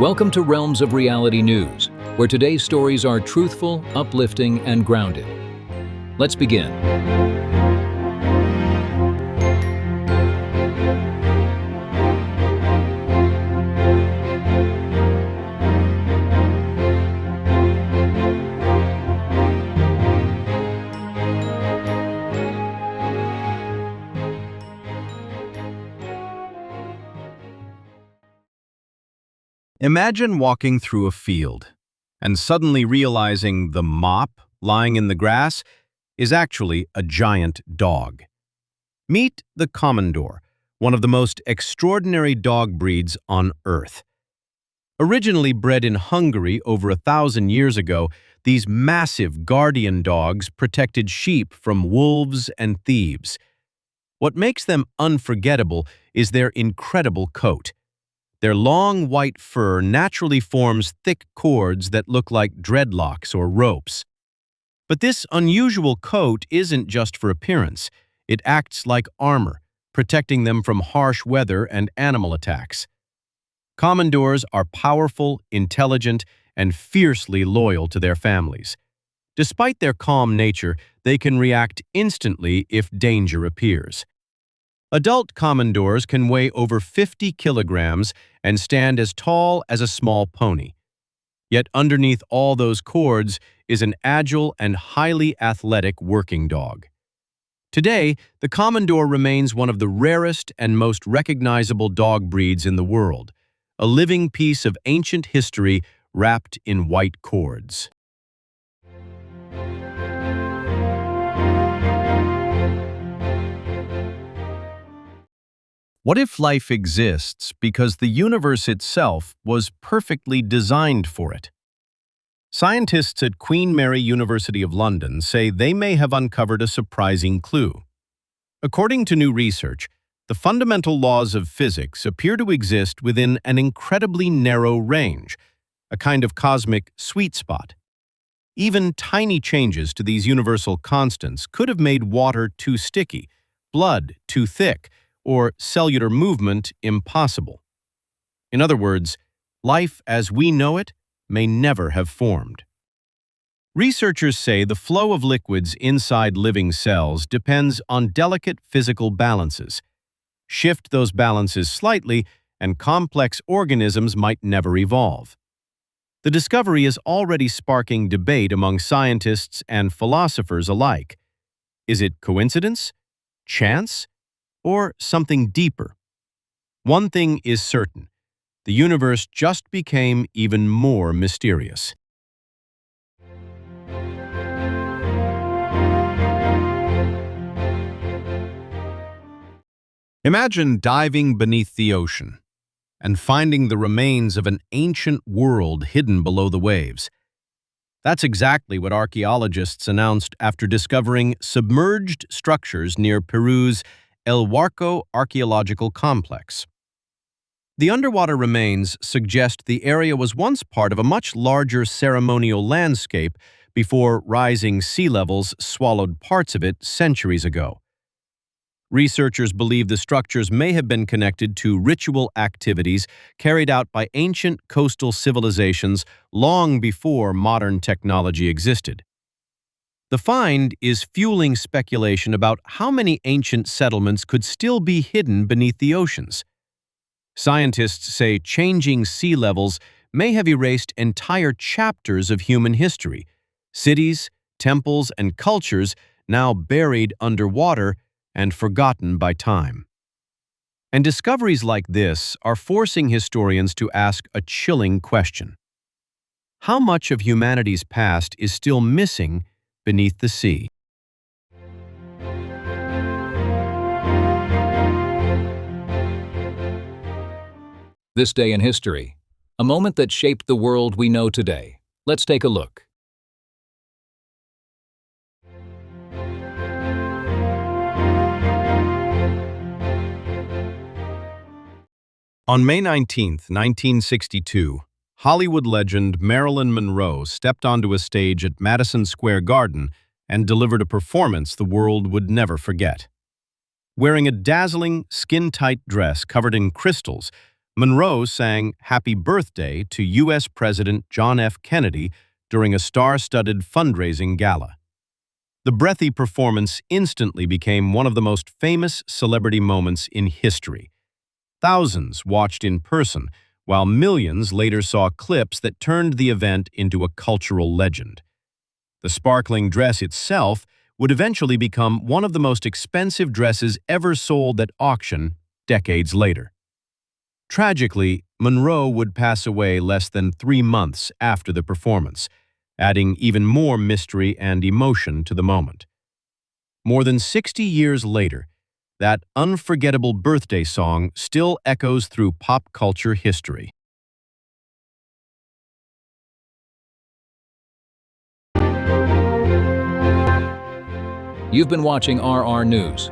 Welcome to Realms of Reality News, where today's stories are truthful, uplifting, and grounded. Let's begin. Imagine walking through a field and suddenly realizing the mop lying in the grass is actually a giant dog. Meet the Commodore, one of the most extraordinary dog breeds on Earth. Originally bred in Hungary over 1,000 years ago, these massive guardian dogs protected sheep from wolves and thieves. What makes them unforgettable is their incredible coat. Their long white fur naturally forms thick cords that look like dreadlocks or ropes. But this unusual coat isn't just for appearance. It acts like armor, protecting them from harsh weather and animal attacks. Commodores are powerful, intelligent, and fiercely loyal to their families. Despite their calm nature, they can react instantly if danger appears. Adult Commodores can weigh over 50 kilograms and stand as tall as a small pony. Yet underneath all those cords is an agile and highly athletic working dog. Today, the Commodore remains one of the rarest and most recognizable dog breeds in the world, a living piece of ancient history wrapped in white cords. What if life exists because the universe itself was perfectly designed for it? Scientists at Queen Mary University of London say they may have uncovered a surprising clue. According to new research, the fundamental laws of physics appear to exist within an incredibly narrow range, a kind of cosmic sweet spot. Even tiny changes to these universal constants could have made water too sticky, blood too thick, or cellular movement impossible. In other words, life as we know it may never have formed. Researchers say the flow of liquids inside living cells depends on delicate physical balances. Shift those balances slightly, and complex organisms might never evolve. The discovery is already sparking debate among scientists and philosophers alike. Is it coincidence? Chance? Or something deeper? One thing is certain: the universe just became even more mysterious. Imagine diving beneath the ocean and finding the remains of an ancient world hidden below the waves. That's exactly what archaeologists announced after discovering submerged structures near Peru's El Huarco Archaeological Complex. The underwater remains suggest the area was once part of a much larger ceremonial landscape before rising sea levels swallowed parts of it centuries ago. Researchers believe the structures may have been connected to ritual activities carried out by ancient coastal civilizations long before modern technology existed. The find is fueling speculation about how many ancient settlements could still be hidden beneath the oceans. Scientists say changing sea levels may have erased entire chapters of human history, cities, temples, and cultures now buried underwater and forgotten by time. And discoveries like this are forcing historians to ask a chilling question. How much of humanity's past is still missing beneath the sea? This day in history, a moment that shaped the world we know today. Let's take a look. On May 19, 1962, Hollywood legend Marilyn Monroe stepped onto a stage at Madison Square Garden and delivered a performance the world would never forget. Wearing a dazzling, skin-tight dress covered in crystals, Monroe sang Happy Birthday to U.S. President John F. Kennedy during a star-studded fundraising gala. The breathy performance instantly became one of the most famous celebrity moments in history. Thousands watched in person, while millions later saw clips that turned the event into a cultural legend. The sparkling dress itself would eventually become one of the most expensive dresses ever sold at auction decades later. Tragically, Monroe would pass away less than 3 months after the performance, adding even more mystery and emotion to the moment. More than 60 years later, that unforgettable birthday song still echoes through pop culture history. You've been watching RR News.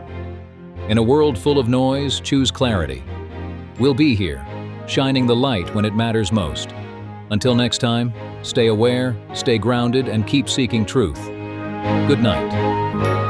In a world full of noise, choose clarity. We'll be here, shining the light when it matters most. Until next time, stay aware, stay grounded, and keep seeking truth. Good night.